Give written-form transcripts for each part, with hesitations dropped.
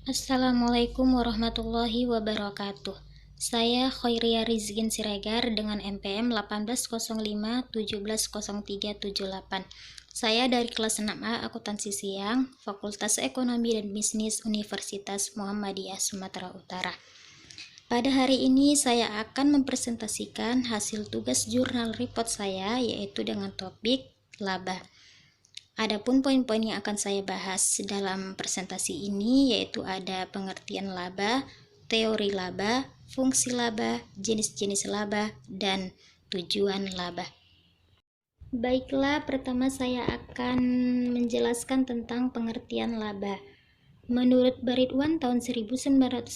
Assalamualaikum warahmatullahi wabarakatuh. Saya Khairia Rizkin Siregar dengan NPM 1805170378. Saya dari kelas 6A Akuntansi Siang, Fakultas Ekonomi dan Bisnis Universitas Muhammadiyah Sumatera Utara. Pada hari ini saya akan mempresentasikan hasil tugas jurnal report saya, yaitu dengan topik laba. Adapun poin-poin yang akan saya bahas dalam presentasi ini yaitu ada pengertian laba, teori laba, fungsi laba, jenis-jenis laba, dan tujuan laba. Baiklah, pertama saya akan menjelaskan tentang pengertian laba. Menurut Baritwan tahun 1992,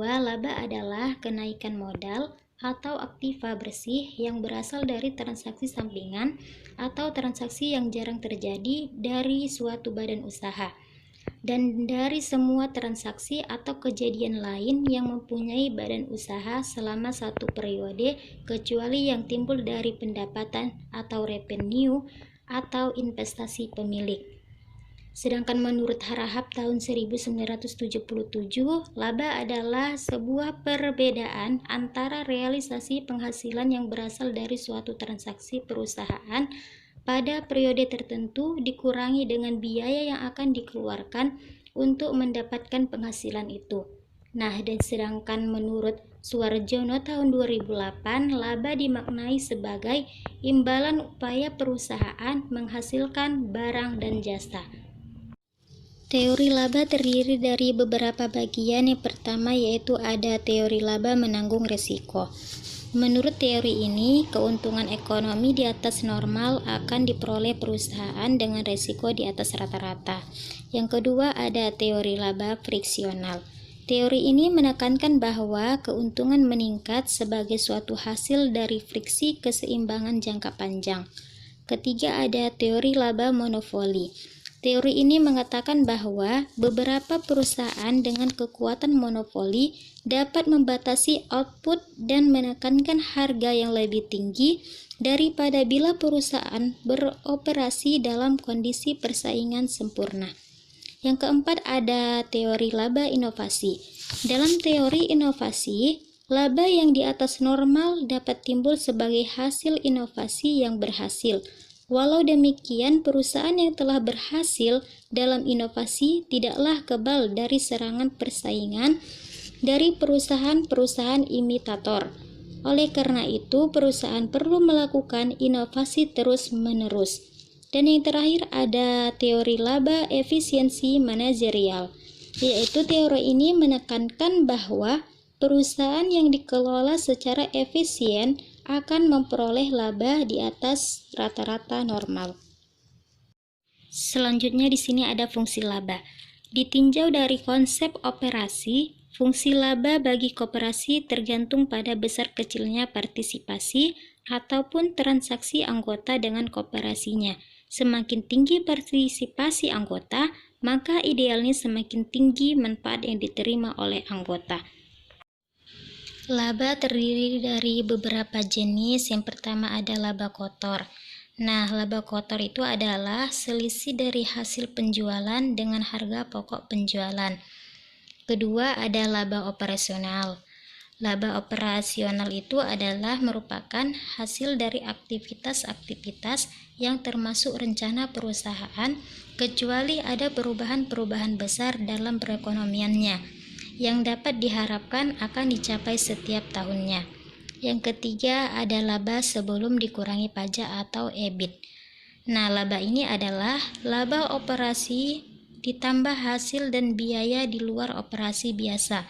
laba adalah kenaikan modal atau aktiva bersih yang berasal dari transaksi sampingan atau transaksi yang jarang terjadi dari suatu badan usaha dan dari semua transaksi atau kejadian lain yang mempunyai badan usaha selama satu periode kecuali yang timbul dari pendapatan atau revenue atau investasi pemilik. Sedangkan menurut Harahap tahun 1977, laba adalah sebuah perbedaan antara realisasi penghasilan yang berasal dari suatu transaksi perusahaan pada periode tertentu dikurangi dengan biaya yang akan dikeluarkan untuk mendapatkan penghasilan itu. Nah, dan sedangkan menurut Suarjono tahun 2008, laba dimaknai sebagai imbalan upaya perusahaan menghasilkan barang dan jasa. Teori laba terdiri dari beberapa bagian. Yang pertama yaitu ada teori laba menanggung risiko. Menurut teori ini, keuntungan ekonomi di atas normal akan diperoleh perusahaan dengan risiko di atas rata-rata. Yang kedua ada teori laba friksional. Teori ini menekankan bahwa keuntungan meningkat sebagai suatu hasil dari friksi keseimbangan jangka panjang. Ketiga ada teori laba monopoli. Teori ini mengatakan bahwa beberapa perusahaan dengan kekuatan monopoli dapat membatasi output dan menekankan harga yang lebih tinggi daripada bila perusahaan beroperasi dalam kondisi persaingan sempurna. Yang keempat ada teori laba inovasi. Dalam teori inovasi, laba yang di atas normal dapat timbul sebagai hasil inovasi yang berhasil. Walau demikian, perusahaan yang telah berhasil dalam inovasi tidaklah kebal dari serangan persaingan dari perusahaan-perusahaan imitator. Oleh karena itu, perusahaan perlu melakukan inovasi terus-menerus. Dan yang terakhir ada teori laba efisiensi manajerial, yaitu teori ini menekankan bahwa perusahaan yang dikelola secara efisien akan memperoleh laba di atas rata-rata normal. Selanjutnya di sini ada fungsi laba. Ditinjau dari konsep operasi, fungsi laba bagi koperasi tergantung pada besar kecilnya partisipasi ataupun transaksi anggota dengan koperasinya. Semakin tinggi partisipasi anggota, maka idealnya semakin tinggi manfaat yang diterima oleh anggota. Laba terdiri dari beberapa jenis. Yang pertama ada laba kotor. Nah, laba kotor itu adalah selisih dari hasil penjualan dengan harga pokok penjualan. Kedua ada laba operasional. Laba operasional itu adalah merupakan hasil dari aktivitas-aktivitas yang termasuk rencana perusahaan kecuali ada perubahan-perubahan besar dalam perekonomiannya yang dapat diharapkan akan dicapai setiap tahunnya. Yang ketiga ada laba sebelum dikurangi pajak atau EBIT. Nah, laba ini adalah laba operasi ditambah hasil dan biaya di luar operasi biasa.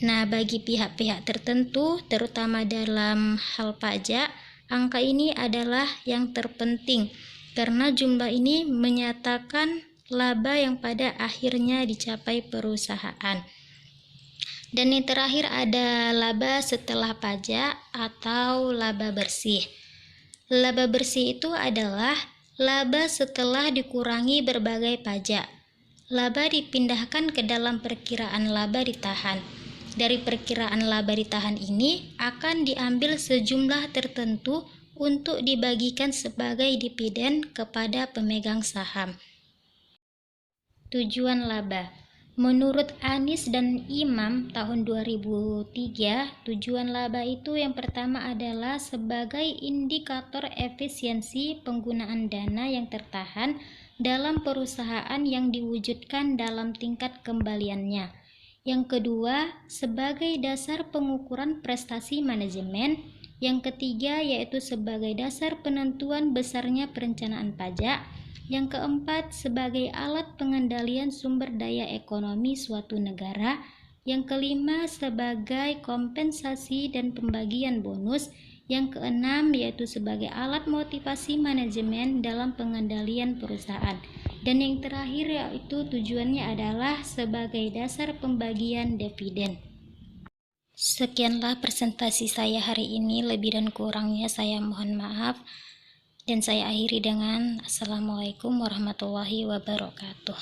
Nah, bagi pihak-pihak tertentu, terutama dalam hal pajak, angka ini adalah yang terpenting karena jumlah ini menyatakan laba yang pada akhirnya dicapai perusahaan. Dan yang terakhir ada laba setelah pajak atau laba bersih. Laba bersih itu adalah laba setelah dikurangi berbagai pajak. Laba dipindahkan ke dalam perkiraan laba ditahan. Dari perkiraan laba ditahan ini akan diambil sejumlah tertentu untuk dibagikan sebagai dividen kepada pemegang saham. Tujuan laba. Menurut Anies dan Imam tahun 2003, tujuan laba itu yang pertama adalah sebagai indikator efisiensi penggunaan dana yang tertahan dalam perusahaan yang diwujudkan dalam tingkat kembaliannya. Yang kedua, sebagai dasar pengukuran prestasi manajemen. Yang ketiga, yaitu sebagai dasar penentuan besarnya perencanaan pajak. Yang keempat, sebagai alat pengendalian sumber daya ekonomi suatu negara. Yang kelima, sebagai kompensasi dan pembagian bonus. Yang keenam, yaitu sebagai alat motivasi manajemen dalam pengendalian perusahaan. Dan yang terakhir, yaitu tujuannya adalah sebagai dasar pembagian dividen. Sekianlah presentasi saya hari ini, lebih dan kurangnya saya mohon maaf. Dan saya akhiri dengan Assalamualaikum warahmatullahi wabarakatuh.